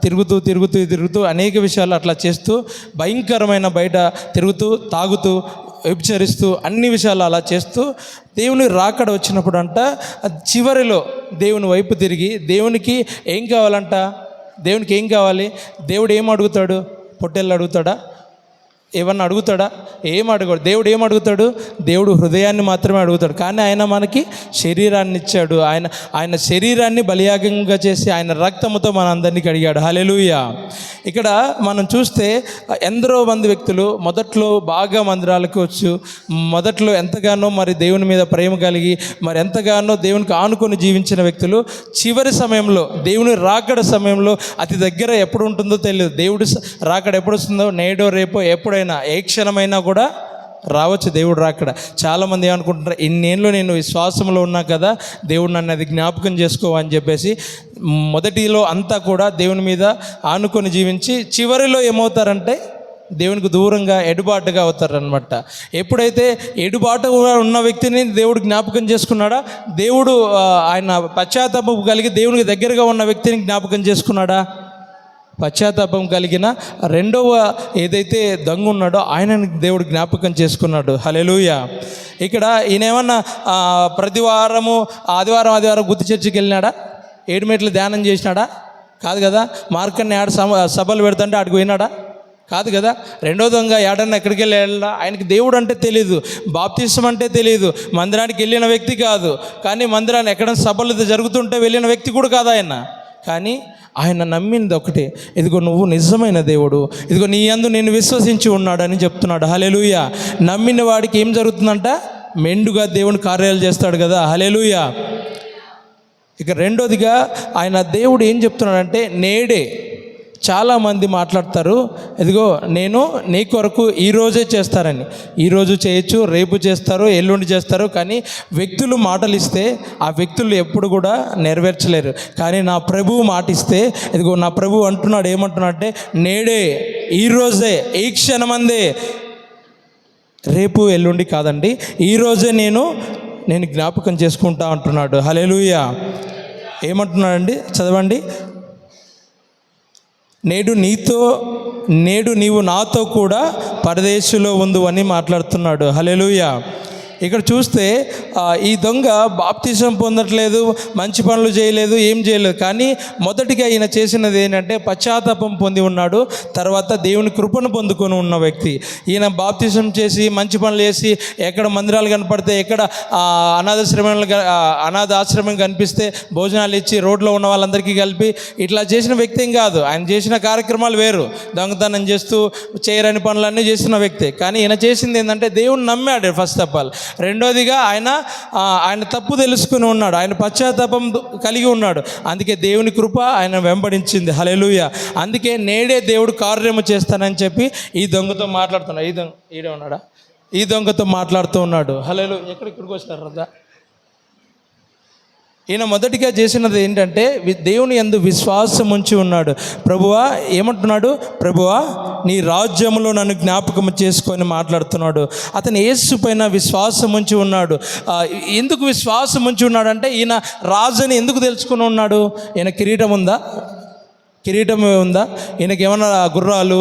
తిరుగుతూ అనేక విషయాలు అట్లా చేస్తూ భయంకరమైన బయట తిరుగుతూ తాగుతూ వ్యభిచరిస్తూ అన్ని విషయాలు అలా చేస్తూ దేవుని రాకడ వచ్చినప్పుడు అంట చివరిలో దేవుని వైపు తిరిగి దేవునికి ఏం కావాలంట? దేవునికి ఏం కావాలి? దేవుడు ఏం అడుగుతాడు? పొట్టేళ్ళు అడుగుతాడా? ఏమన్నా అడుగుతాడా? ఏం అడగడు. దేవుడు ఏం అడుగుతాడు? దేవుడు హృదయాన్ని మాత్రమే అడుగుతాడు. కానీ ఆయన మనకి శరీరాన్ని ఇచ్చాడు. ఆయన శరీరాన్ని బలియాగంగా చేసి ఆయన రక్తముతో మన అందరినీ కడిగాడు. హల్లెలూయా. ఇక్కడ మనం చూస్తే ఎందరో మంది వ్యక్తులు మొదట్లో బాగా మందిరాలకు వచ్చు, మొదట్లో ఎంతగానో మరి దేవుని మీద ప్రేమ కలిగి మరి ఎంతగానో దేవునికి ఆనుకొని జీవించిన వ్యక్తులు చివరి సమయంలో దేవుని రాకడ సమయంలో అతి దగ్గర ఎప్పుడు ఉంటుందో తెలియదు. దేవుడు రాకడ ఎప్పుడు వస్తుందో, నేడో రేపో ఎప్పుడైనా ఏ క్షణమైనా కూడా రావచ్చు దేవుడు రాకడ. చాలామంది ఏమనుకుంటున్నారు, ఇన్నేళ్ళు నేను విశ్వాసంలో ఉన్నా కదా, దేవుడు నన్ను అది జ్ఞాపకం చేసుకోవని చెప్పేసి మొదటిలో అంతా కూడా దేవుని మీద ఆనుకొని జీవించి చివరిలో ఏమవుతారంటే దేవునికి దూరంగా ఎడుబాటుగా అవుతారనమాట. ఎప్పుడైతే ఎడుబాటుగా ఉన్న వ్యక్తిని దేవుడు జ్ఞాపకం చేసుకున్నాడా? దేవుడు ఆయన పశ్చాత్తాపం కలిగి దేవునికి దగ్గరగా ఉన్న వ్యక్తిని జ్ఞాపకం చేసుకున్నాడా? పశ్చాత్తాపం కలిగిన రెండవ ఏదైతే దొంగ ఉన్నాడో ఆయనని దేవుడు జ్ఞాపకం చేసుకున్నాడు. హల్లెలూయా. ఇక్కడ ఈయన ఏమన్నా ప్రతి వారము ఆదివారం గుత్తి చర్చికి వెళ్ళినాడా? 7 మెట్లు ధ్యానం చేసినాడా? కాదు కదా. మార్కన్ని ఆడ సభలు పెడుతుంటే ఆడికి పోయినాడా? కాదు కదా. రెండో దొంగ ఏడన్నా ఎక్కడికి వెళ్ళా? ఆయనకి దేవుడు అంటే తెలియదు, బాప్తిసం అంటే తెలియదు, మందిరానికి వెళ్ళిన వ్యక్తి కాదు. కానీ మందిరాన్ని ఎక్కడ సభలు జరుగుతుంటే వెళ్ళిన వ్యక్తి కూడా కాదు ఆయన. కానీ ఆయన నమ్మింది ఒకటే, ఇదిగో నువ్వు నిజమైన దేవుడు, ఇదిగో నీ యందు నేను విశ్వసించి ఉన్నాడని చెప్తున్నాడు. హల్లెలూయా. నమ్మిన వాడికి ఏం జరుగుతుందంట? మెండుగా దేవుని కార్యాలు చేస్తాడు కదా. హల్లెలూయా. ఇక రెండోదిగా ఆయన దేవుడు ఏం చెప్తున్నాడంటే, నేడే చాలామంది మాట్లాడతారు, ఇదిగో నేను నీ కొరకు ఈరోజే చేస్తారని. ఈరోజు చేయొచ్చు, రేపు చేస్తారు, ఎల్లుండి చేస్తారు. కానీ వ్యక్తులు మాటలు ఇస్తే ఆ వ్యక్తులు ఎప్పుడు కూడా నెరవేర్చలేరు. కానీ నా ప్రభువు మాట ఇస్తే, ఇదిగో నా ప్రభువు అంటున్నాడు, ఏమంటున్నాడంటే నేడే, ఈరోజే, ఈ క్షణమందే, రేపు ఎల్లుండి కాదండి, ఈరోజే నేను జ్ఞాపకం చేసుకుంటా అంటున్నాడు. హల్లెలూయా. ఏమంటున్నాడండి? చదవండి. నేడు నీవు నాతో కూడా పరదేశంలో ఉండు అని మాట్లాడుతున్నాడు. హల్లెలూయా. ఇక్కడ చూస్తే ఈ దొంగ బాప్తిసం పొందట్లేదు, మంచి పనులు చేయలేదు, ఏం చేయలేదు. కానీ మొదటిగా ఈయన చేసినది ఏంటంటే పశ్చాత్తాపం పొంది ఉన్నాడు. తర్వాత దేవుని కృపను పొందుకొని ఉన్న వ్యక్తి ఈయన. బాప్తిసం చేసి మంచి పనులు చేసి ఎక్కడ మందిరాలు కనపడితే, ఎక్కడ అనాథ ఆశ్రమం కనిపిస్తే భోజనాలు ఇచ్చి రోడ్లో ఉన్న వాళ్ళందరికీ కలిపి ఇట్లా చేసిన వ్యక్తి ఏం కాదు. ఆయన చేసిన కార్యక్రమాలు వేరు, దొంగతనం చేస్తూ చేయరని పనులన్నీ చేసిన వ్యక్తి. కానీ ఈయన చేసింది ఏంటంటే దేవుని నమ్మాడు ఫస్ట్ ఆఫ్ ఆల్. రెండోదిగా ఆయన తప్పు తెలుసుకుని ఉన్నాడు, ఆయన పశ్చాత్తాపం కలిగి ఉన్నాడు. అందుకే దేవుని కృప ఆయన వెంబడించింది. హల్లెలూయా. అందుకే నేడే దేవుడు కార్యము చేస్తానని చెప్పి ఈ దొంగతో మాట్లాడుతున్నాడు. ఈడే ఉన్నాడా? ఈ దొంగతో మాట్లాడుతూ ఉన్నాడు. హల్లెలూయా. ఇక్కడికి వచ్చినారు రద్దా? ఈయన మొదటిగా చేసినది ఏంటంటే దేవుని యందు విశ్వాసం ఉంచి ఉన్నాడు. ప్రభువా ఏమంటున్నాడు? ప్రభువా నీ రాజ్యంలో నన్ను జ్ఞాపకం చేసుకొని మాట్లాడుతున్నాడు. అతను యేసు పైన విశ్వాసం ఉంచి ఉన్నాడు. ఎందుకు విశ్వాసం ఉంచి ఉన్నాడంటే ఈయన రాజుని ఎందుకు తెలుసుకుని ఉన్నాడు? ఈయన కిరీటం ఉందా? కిరీటం ఉందా? ఈయనకి ఏమన్నా గుర్రాలు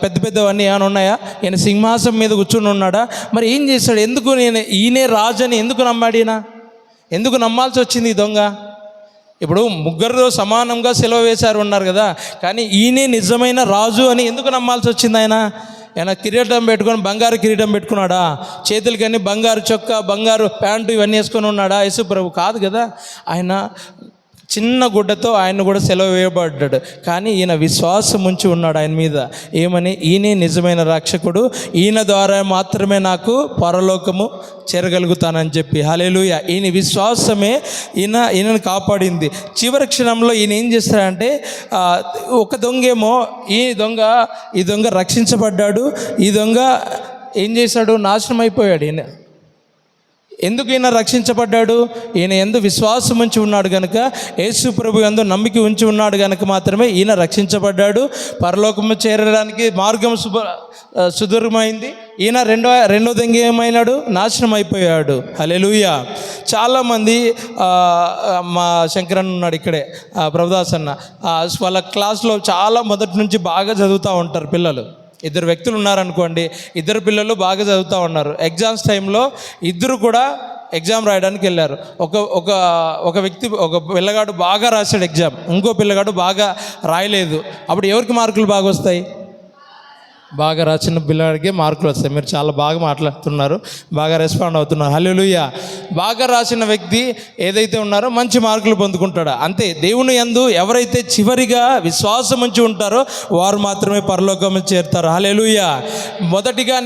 పెద్ద పెద్దవన్నీ ఏమైనా ఉన్నాయా? ఈయన సింహాసనం మీద కూర్చుని ఉన్నాడా? మరి ఏం చేశాడు? ఎందుకు ఈయనే రాజని ఎందుకు నమ్మాడు? ఈయన ఎందుకు నమ్మాల్సి వచ్చింది ఈ దొంగ? ఇప్పుడు ముగ్గురు సమానంగా సెలవు వేశారు ఉన్నారు కదా, కానీ ఈయనే నిజమైన రాజు అని ఎందుకు నమ్మాల్సి వచ్చింది? ఆయన కిరీటం పెట్టుకొని బంగారు కిరీటం పెట్టుకున్నాడా? చేతులకన్నీ బంగారు చొక్కా, బంగారు ప్యాంటు ఇవన్నీ వేసుకొని ఉన్నాడా యేసు ప్రభు? కాదు కదా. ఆయన చిన్న గుడ్డతో ఆయన కూడా సెలవు వేయబడ్డాడు. కానీ ఈయన విశ్వాసం ఉంచి ఉన్నాడు ఆయన మీద. ఏమని? ఈయనే నిజమైన రక్షకుడు, ఈయన ద్వారా మాత్రమే నాకు పరలోకము చేరగలుగుతానని చెప్పి. హల్లెలూయా. ఈయన విశ్వాసమే ఈయనను కాపాడింది. చివరి క్షణంలో ఈయన ఏం చేస్తాడంటే, ఒక దొంగేమో ఈ దొంగ రక్షించబడ్డాడు, ఈ దొంగ ఏం చేశాడు? నాశనం అయిపోయాడు. ఈయన ఎందుకు ఈయన రక్షించబడ్డాడు? ఈయన యందు విశ్వాసం ఉంచి ఉన్నాడు కనుక, యేసు ప్రభు యందు నమ్మిక ఉంచి ఉన్నాడు కనుక మాత్రమే ఈయన రక్షించబడ్డాడు. పరలోకము చేరడానికి మార్గం సుదూరమైంది. ఈయన రెండో దొంగ ఏమైనాడు? నాశనం అయిపోయాడు. హల్లెలూయా. చాలామంది మా శంకరన్ ఉన్నాడు ఇక్కడే, ప్రభుదాస్ అన్న, వాళ్ళ క్లాస్లో చాలా మొదటి నుంచి బాగా చదువుతూ ఉంటారు పిల్లలు. ఇద్దరు వ్యక్తులు ఉన్నారనుకోండి, ఇద్దరు పిల్లలు బాగా చదువుతూ ఉన్నారు. ఎగ్జామ్స్ టైంలో ఇద్దరు కూడా ఎగ్జామ్ రాయడానికి వెళ్ళారు. ఒక పిల్లగాడు బాగా రాశాడు ఎగ్జామ్, ఇంకో పిల్లగాడు బాగా రాయలేదు. అప్పుడు ఎవరికి మార్కులు బాగా వస్తాయి? బాగా రాసిన పిల్లడికి మార్కులు వస్తాయి. మీరు చాలా బాగా మాట్లాడుతున్నారు, బాగా రెస్పాండ్ అవుతున్నారు. హల్లెలూయా. బాగా రాసిన వ్యక్తి ఏదైతే ఉన్నారో మంచి మార్కులు పొందుకుంటాడు. అంతే. దేవుని యందు ఎవరైతే చివరిగా విశ్వాసం ఉంచి ఉంటారో వారు మాత్రమే పరలోకం చేరుతారు. హల్లెలూయా. మొదటిగా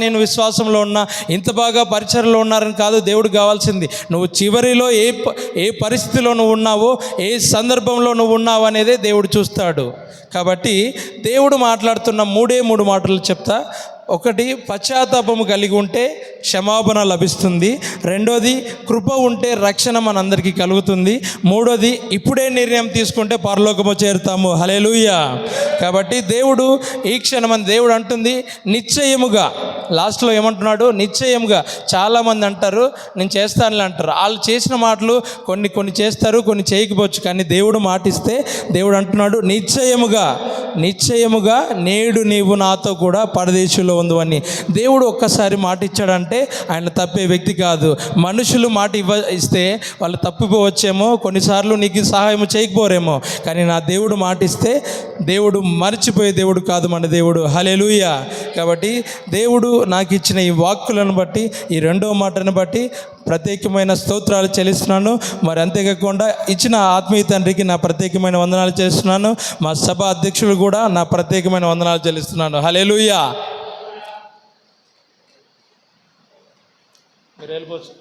నేను విశ్వాసంలో ఉన్నా, ఇంత బాగా పరిచర్లో ఉన్నారని కాదు దేవుడు కావాల్సింది. నువ్వు చివరిలో ఏ పరిస్థితిలో నువ్వు ఉన్నావో, ఏ సందర్భంలో నువ్వు ఉన్నావు అనేదే దేవుడు చూస్తాడు. కాబట్టి దేవుడు మాట్లాడుతున్న మూడు మాటలు చెప్తా. ఒకటి, పశ్చాత్తాపము కలిగి ఉంటే క్షమాపణ లభిస్తుంది. రెండోది, కృప ఉంటే రక్షణ మనందరికీ కలుగుతుంది. మూడోది, ఇప్పుడే నిర్ణయం తీసుకుంటే పరలోకము చేరుతాము. హల్లెలూయా. కాబట్టి దేవుడు ఈ క్షణమని దేవుడు అంటుంది నిశ్చయముగా. లాస్ట్లో ఏమంటున్నాడు? నిశ్చయముగా. చాలామంది అంటారు నేను చేస్తానులే అంటారు. వాళ్ళు చేసిన మాటలు కొన్ని చేస్తారు, కొన్ని చేయకపోవచ్చు. కానీ దేవుడు మాటిస్తే దేవుడు అంటున్నాడు నిశ్చయముగా నేడు నీవు నాతో కూడా పరదేశంలో ఉందని. దేవుడు ఒక్కసారి మాట ఇచ్చాడంటే ఆయన తప్పే వ్యక్తి కాదు. మనుషులు మాట ఇస్తే వాళ్ళు తప్పిపోవచ్చేమో, కొన్నిసార్లు నీకు సహాయం చేయకపోరేమో. కానీ నా దేవుడు మాట ఇస్తే దేవుడు మర్చిపోయే దేవుడు కాదు మన దేవుడు. హల్లెలూయా. కాబట్టి దేవుడు నాకు ఇచ్చిన ఈ వాక్కులను బట్టి, ఈ రెండో మాటను బట్టి ప్రత్యేకమైన స్తోత్రాలు చెల్లిస్తున్నాను. మరి అంతేకాకుండా ఇచ్చిన ఆత్మీయ తండ్రికి నా ప్రత్యేకమైన వందనాలు చేస్తున్నాను. మా సభ అధ్యక్షులు కూడా నా ప్రత్యేకమైన వందనాలు చెల్లిస్తున్నాను. హల్లెలూయా. మీరు వెళ్ళిపోవచ్చు.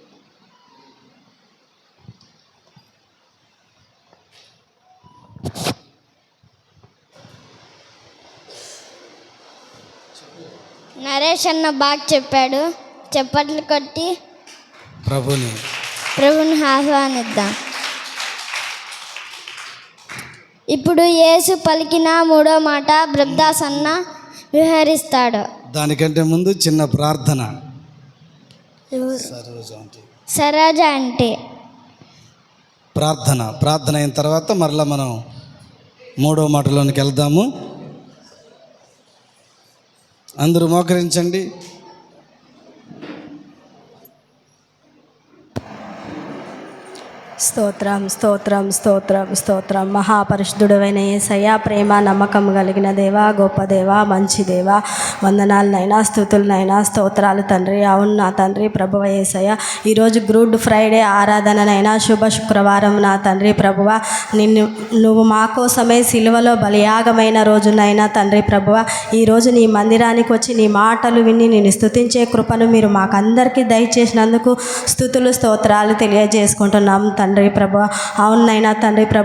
నరేష్ అన్న బాగా చెప్పాడు. చప్పట్లు కొట్టి ప్రభుని ఆహ్వానిద్దాం. ఇప్పుడు యేసు పలికిన మూడో మాట బ్రహ్దాస్ అన్న వివరిస్తాడు. దానికంటే ముందు చిన్న ప్రార్థన. సరోజ అంటే ప్రార్థన అయిన తర్వాత మరలా మనం మూడో మాటలోనికి వెళ్దాము. అందరూ మోకరించండి. స్తోత్రం స్తోత్రం స్తోత్రం స్తోత్రం. మహాపరిశుద్ధుడైన యేసయ్య, ప్రేమ నమ్మకం కలిగిన దేవా, గొప్ప దేవా, మంచి దేవా, వందనాలనైనా స్తోతులనైనా స్తోత్రాలు తండ్రి. అవును నా తండ్రి ప్రభువ యేసయ్య, ఈరోజు గుడ్ ఫ్రైడే ఆరాధననైనా శుభ శుక్రవారం నా తండ్రి ప్రభువ, నువ్వు మా కోసమే సిలువలో బలియాగమైన రోజునైనా తండ్రి ప్రభువ, ఈరోజు నీ మందిరానికి వచ్చి నీ మాటలు విని నేను స్తుతించే కృపను మీరు మాకందరికీ దయచేసినందుకు స్తుతులు స్తోత్రాలు తెలియజేసుకుంటున్నాం తండ్రి ప్రభువ. అవునైనా తండ్రి ప్రభు